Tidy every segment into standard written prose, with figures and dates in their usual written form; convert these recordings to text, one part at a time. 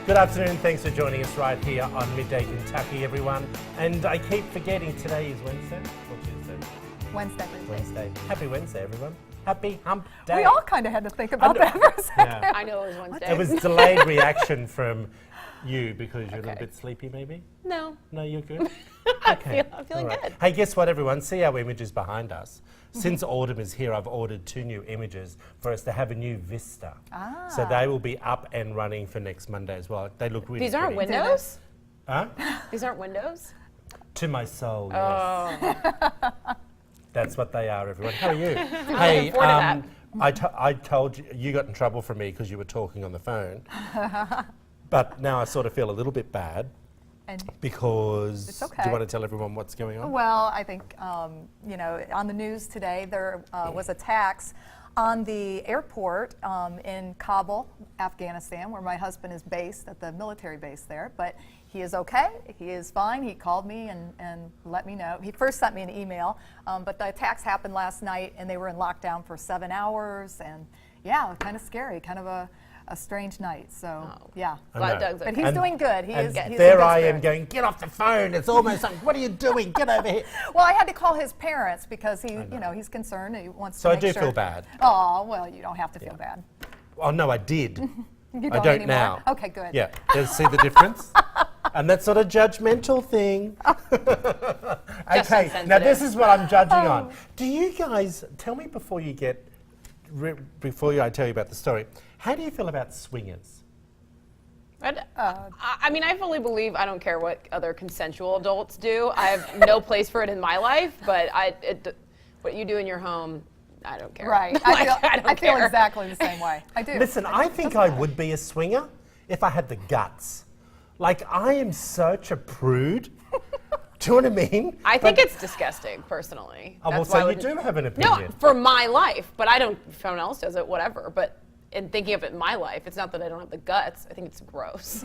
Good afternoon, thanks for joining us right here on Midday Kentucky, everyone. And I keep forgetting today is Wednesday or Tuesday? Wednesday. Happy Wednesday, everyone. Happy hump day. We all kind of had to think about that for a second. Yeah. I know it was Wednesday. It was delayed reaction from you because you're a little Okay. bit sleepy, maybe? No. No, you're good? I'm feeling All right. good. Hey, guess what, everyone? See our images behind us. Since autumn is here, I've ordered 2 new images for us to have a new vista. So they will be up and running for next Monday as well. They look really These aren't pretty. windows? Huh? These aren't windows? To my soul, yes. Oh. That's what they are, everyone. How are you? looking forward to I told you, you got in trouble from me because you were talking on the phone. But now I sort of feel a little bit bad And because... It's okay. Do you want to tell everyone what's going on? well, I think, you know, on the news today, there was attacks on the airport in Kabul, Afghanistan, where my husband is based at the military base there. But he is okay. He is fine. He called me and let me know. He first sent me an email, but the attacks happened last night, and they were in lockdown for 7 hours. And yeah, kind of scary, kind of a strange night. So yeah. Glad Doug's But okay. he's doing good. He is. And He's in there good I am spirits. going, get off the phone. It's almost like, what are you doing? Get over here. Well, I had to call his parents because he, you know, he's concerned. He wants So to I make do sure. feel bad. Oh, well, you don't have to feel bad. Oh, no, I did. You I don't anymore? now. Okay, good. Yeah. Does see the difference? And that's not a judgmental thing. Okay, now insensitive. this is what I'm judging on. Do you guys, tell me before you get, I tell you about the story, how do you feel about swingers? I mean, I fully believe I don't care what other consensual adults do. I have no place for it in my life, but what you do in your home, I don't care. Right. Like, I feel care. exactly the same way. I do. Listen, I think I would be a swinger if I had the guts. Like, I am such a prude. Do you know what I mean? I think it's disgusting, personally. Oh, well, That's why I so you wouldn't- do have an No, opinion. for my life, but I don't, if someone else does it, whatever. But in thinking of it in my life, it's not that I don't have the guts. I think it's gross.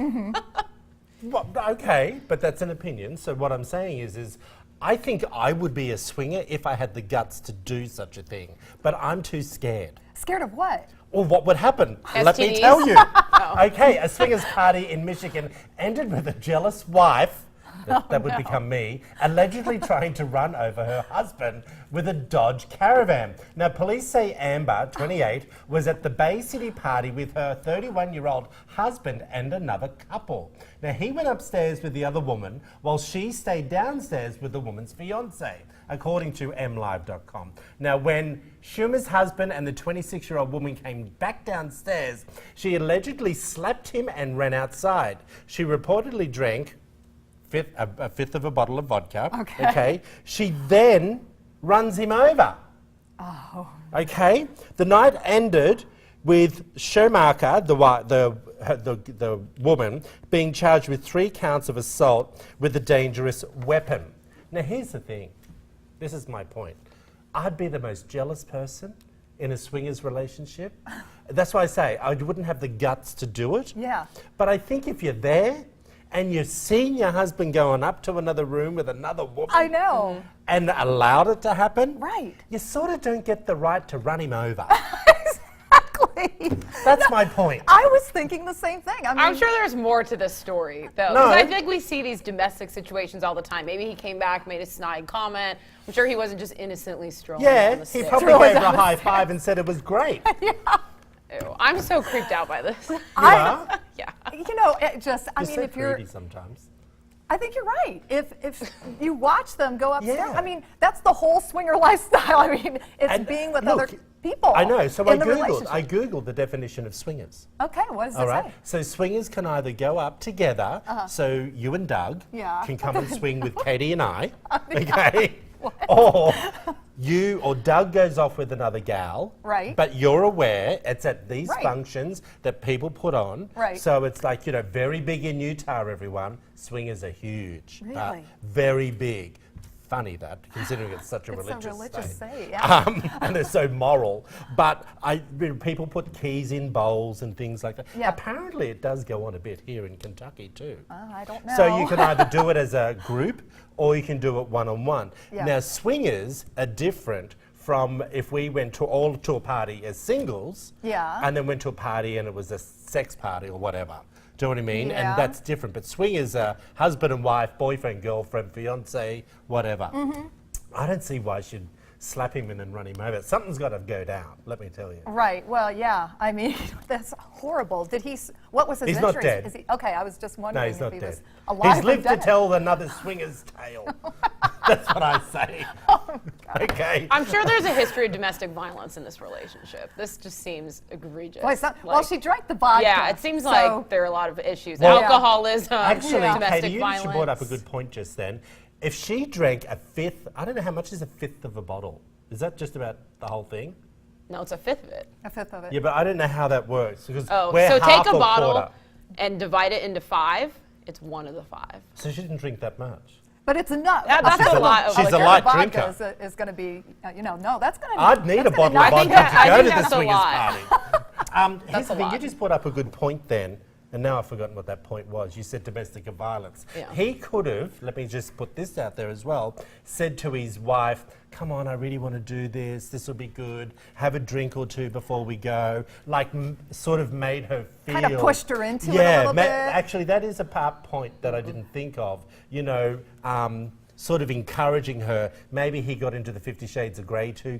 Well, okay, but that's an opinion. So what I'm saying is I think I would be a swinger if I had the guts to do such a thing. But I'm too scared. Scared of what? Or what would happen? Let me STDs? tell you. Oh. Okay, a swingers party in Michigan ended with a jealous wife, that would become me, allegedly trying to run over her husband with a Dodge Caravan. Now, police say Amber, 28, was at the Bay City party with her 31-year-old husband and another couple. Now, he went upstairs with the other woman while she stayed downstairs with the woman's fiancé, according to MLive.com. Now, when Schumer's husband and the 26-year-old woman came back downstairs, she allegedly slapped him and ran outside. She reportedly drank a fifth of a bottle of vodka. Okay. She then runs him over. Oh. Okay. The night ended with Schumacher, the woman, being charged with 3 counts of assault with a dangerous weapon. Now, here's the thing. This is my point. I'd be the most jealous person in a swingers relationship. That's why I say I wouldn't have the guts to do it. Yeah. But I think if you're there and you're seeing your husband going up to another room with another woman I know. and allowed it to happen, Right. you sort of don't get the right to run him over. Exactly. That's my point. I was thinking the same thing. I mean, I'm sure there's more to this story, though. No. 'Cause I think we see these domestic situations all the time. Maybe he came back, made a snide comment. I'm sure he wasn't just innocently strolling down Yeah, the he stairs. probably gave her a high five and said it was great. Ew, I'm so creeped out by this. You are? Yeah. you know, it just, I You're mean, so if you're, greedy sometimes. I think you're right. If you watch them go upstairs, Yeah. I mean, that's the whole swinger lifestyle. I mean, it's And being with look, other people. I know, so in the I relationship. Googled the definition of swingers. Okay, what does All it right. say? So swingers can either go up together, so you and Doug Yeah. can come and swing with Katie and I, okay? Or you or Doug goes off with another gal, Right. But you're aware it's at these Right. functions that people put on, Right. So it's like, you know, very big in Utah. Everyone, swingers are huge, Really? very big. Funny that, considering it's such a It's religious a religious state. state, yeah. And they're so moral. But people put keys in bowls and things like that. Yeah. Apparently it does go on a bit here in Kentucky too. I don't know. So you can either do it as a group or you can do it one-on-one. Yeah. Now swingers are different from if we went to a party as singles Yeah. and then went to a party and it was a sex party or whatever. Do you know what I mean? Yeah. And that's different. But swingers are husband and wife, boyfriend, girlfriend, fiance, whatever. I don't see why she'd slap him and then run him over. Something's got to go down, let me tell you. Right. Well, yeah. I mean, that's horrible. Did he? What was his He's injuries? not dead. Is he, okay, I was just wondering No, he's if not he dead. was alive. He's or lived to dead. tell another swinger's tale. That's what I say. Okay. I'm sure there's a history of domestic violence in this relationship. This just seems egregious. Well, it's not, well, Like- she drank the vodka. Yeah, it seems so- like there are a lot of issues. Well, Alcoholism, Actually, domestic Katie, you violence. brought up a good point just then. If she drank a fifth, I don't know how much is a fifth of a bottle. Is that just about the whole thing? No, it's a fifth of it. A fifth of it. Yeah, but I don't know how that works because Oh, we're so half take a or bottle quarter. and divide it into 5. It's one of the 5. So she didn't drink that much. But it's enough. That's fifth a of lot of She's a liquor. light vodka drinker. Is going to be, no, that's going to. I'd need a that's gonna bottle of knock- vodka that- I to go think to the that's a swingers lot. party. Here's That's the a thing, you lot. just brought up a good point then, and now I've forgotten what that point was. You said domestic violence. Yeah. He could have, let me just put this out there as well, said to his wife, come on, I really want to do this will be good, have a drink or two before we go, like sort of made her feel... Kind of pushed her into it a yeah, little bit. actually that is a point that I didn't think of, sort of encouraging her. Maybe he got into the 50 Shades of Grey too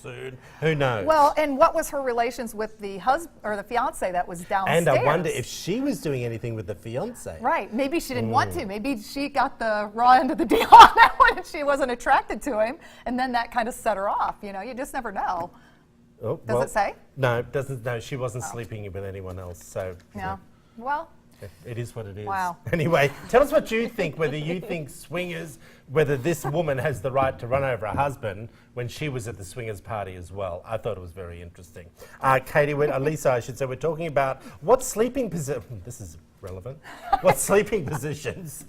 soon. Who knows? Well, and what was her relations with the husband or the fiance that was downstairs? And I wonder if she was doing anything with the fiance. Right. Maybe she didn't want Mm. to. Maybe she got the raw end of the deal on that one and she wasn't attracted to him. And then that kind of set her off. You just never know. Oh, Does it say? No, it doesn't. No, she wasn't sleeping with anyone else. So Yeah. Well, it is what it is. Wow. Anyway, tell us what you think, whether you think swingers, whether this woman has the right to run over her husband when she was at the swingers party as well. I thought it was very interesting. Katie, Lisa, I should say, we're talking about what sleeping position, this is relevant, what sleeping positions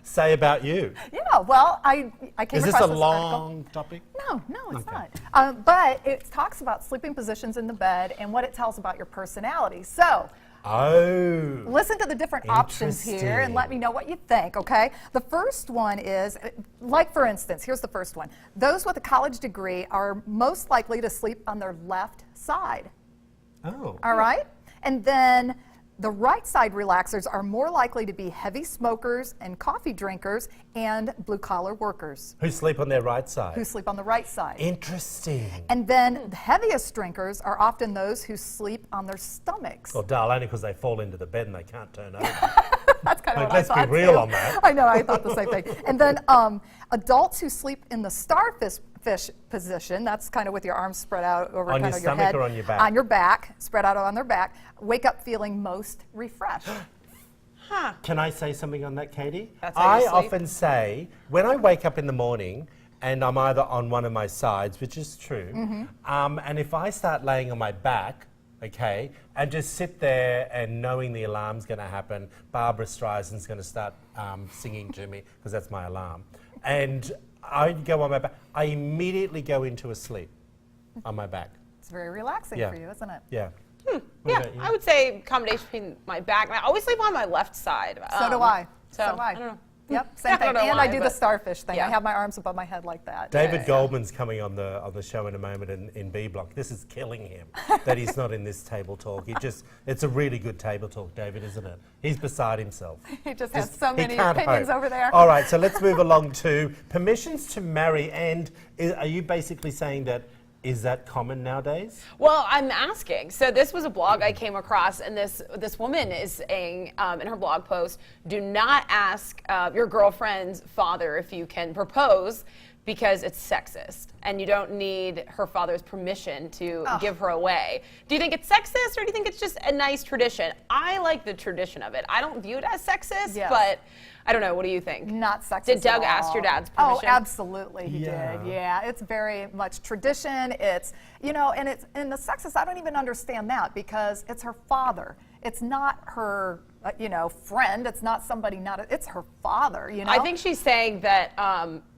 say about you. yeah, well, I came Is this across a this long topic? article. No, it's Okay. not. But it talks about sleeping positions in the bed and what it tells about your personality. So, Oh. listen to the different options here and let me know what you think, okay? The first one is, like for instance, here's the first one. Those with a college degree are most likely to sleep on their left side, Oh. all right? And then the right side relaxers are more likely to be heavy smokers and coffee drinkers and blue collar workers Who sleep on their right side? who sleep on the right side. Interesting. And then the heaviest drinkers are often those who sleep on their stomachs. Well, Dal, only because they fall into the bed and they can't turn over. That's kind of Like, what let's I be thought real too. on that. I know, I thought the same thing. And then adults who sleep in the starfish position, that's kind of with your arms spread out over On kind your of your stomach head. or on your back? On your back, spread out on their back, wake up feeling most refreshed. Can I say something on that, Katie? That's how you I sleep? often say, when I wake up in the morning and I'm either on one of my sides, which is true, Mm-hmm. and if I start laying on my back, okay, and just sit there and knowing the alarm's going to happen, Barbara Streisand's going to start singing to me, because that's my alarm, and I go on my back, I immediately go into a sleep on my back. It's very relaxing Yeah. for you, isn't it? Yeah. Yeah, about you? I would say combination between my back. And I always sleep on my left side. So do I. So, do I. I don't know. Yep, I same don't thing. know And I why, do the but- starfish thing. I yeah. have my arms above my head like that. David Goldman's coming on the show in a moment in B Block. This is killing him that he's not in this table talk. It's a really good table talk, David, isn't it? He's beside himself. He just has Just- so he many can't opinions hope. over there. All right, so let's move along to permissions to marry. And are you basically saying that is that common nowadays? Well, I'm asking. So this was a blog I came across, and this woman is saying in her blog post, do not ask your girlfriend's father if you can propose because it's sexist, and you don't need her father's permission to give her away. Do you think it's sexist, or do you think it's just a nice tradition? I like the tradition of it. I don't view it as sexist, Yes. but I don't know. What do you think? Not sexist. Did Doug at ask all. your dad's Oh, permission? absolutely, he Yeah. did. Yeah, it's very much tradition. It's and it's in the sexist. I don't even understand that because it's her father. It's not her, friend. It's not somebody. It's her father. I think she's saying that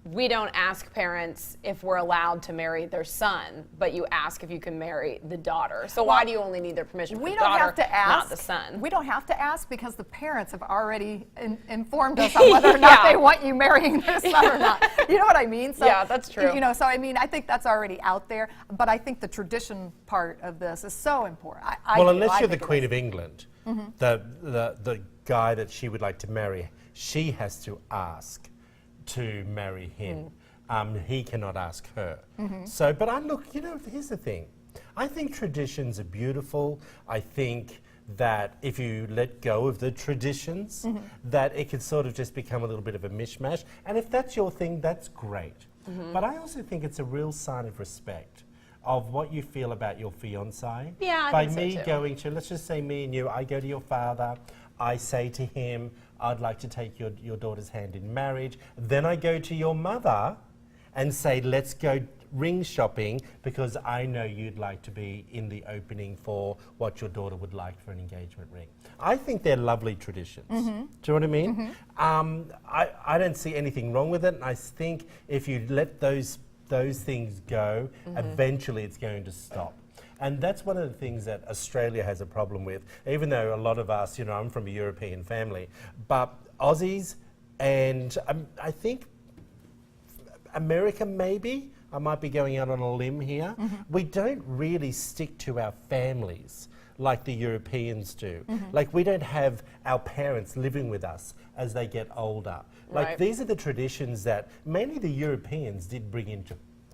we don't ask parents if we're allowed to marry their son, but you ask if you can marry the daughter. So why do you only need their permission for we the don't daughter, have to ask. not the son? We don't have to ask because the parents have already informed us on whether or not Yeah. they want you marrying their son or not. You know what I mean? So, Yeah, that's true. So I think that's already out there. But I think the tradition part of this is so important. Well, unless I you're the think it Queen is. of England, the guy that she would like to marry, she has to ask to marry him. He cannot ask her. So, but here's the thing. I think traditions are beautiful. I think that if you let go of the traditions, that it can sort of just become a little bit of a mishmash. And if that's your thing, that's great. But I also think it's a real sign of respect of what you feel about your fiancé. Yeah, I By think so me too. going to, let's just say me and you, I go to your father, I say to him, I'd like to take your daughter's hand in marriage. Then I go to your mother and say, let's go ring shopping because I know you'd like to be in the opening for what your daughter would like for an engagement ring. I think they're lovely traditions. Do you know what I mean? I don't see anything wrong with it. And I think if you let those things go, eventually it's going to stop. And that's one of the things that Australia has a problem with, even though a lot of us, I'm from a European family, but Aussies and I think America maybe, I might be going out on a limb here, we don't really stick to our families like the Europeans do. Like we don't have our parents living with us as they get older. Like Right. these are the traditions that mainly the Europeans did bring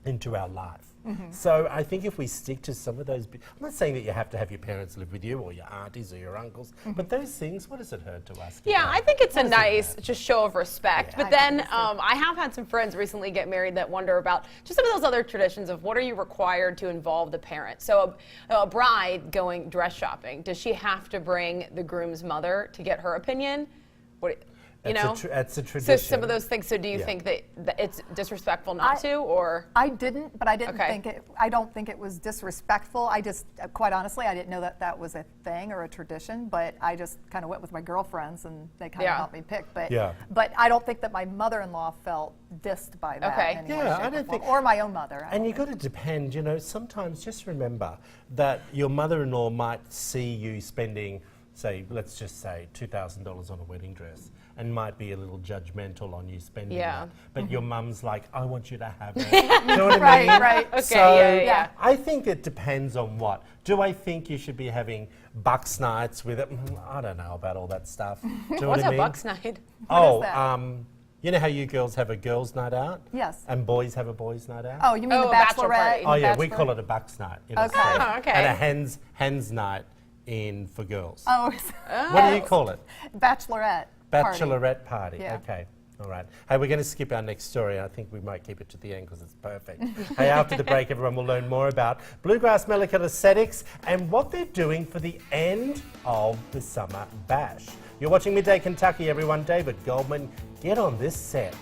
into our life. So I think if we stick to some of those, I'm not saying that you have to have your parents live with you or your aunties or your uncles, but those things, what does it hurt to us? Yeah, I think it's a nice just show of respect. Yeah. But then I have had some friends recently get married that wonder about just some of those other traditions of what are you required to involve the parent. So a bride going dress shopping, does she have to bring the groom's mother to get her opinion? It's a tradition. So some of those things. So do you Yeah. think that it's disrespectful not to, or? I didn't, but I didn't Okay. think it. I don't think it was disrespectful. I just, quite honestly, I didn't know that that was a thing or a tradition. But I just kind of went with my girlfriends, and they kind of Yeah. helped me pick. But Yeah. but I don't think that my mother-in-law felt dissed by that. Okay. In any Yeah, way, I shape, or don't form. think- Or my own mother. And you got to depend, sometimes just remember that your mother-in-law might see you spending, say, let's just say $2,000 on a wedding dress and might be a little judgmental on you spending Yeah. that. But your mum's like, I want you to have it. You know what I mean? Right, right. Okay, So yeah. I think it depends on what. Do I think you should be having bucks nights with it? I don't know about all that stuff. Do you know What's what I a mean? Bucks night? What is that? You know how you girls have a girls' night out? Yes. And boys have a boys' night out? Oh, you mean Oh, the a bachelor bachelorette? party. Oh yeah, we Bachelor- call it a bucks night. Okay. Oh, okay. And a hens night for girls. Oh, What do you call it? bachelorette. Party. Bachelorette party. Yeah. Okay. All right. Hey, we're going to skip our next story. I think we might keep it to the end because it's perfect. Hey, after the break, everyone will learn more about Bluegrass Medical Aesthetics and what they're doing for the end of the summer bash. You're watching Midday Kentucky, everyone. David Goldman, get on this set.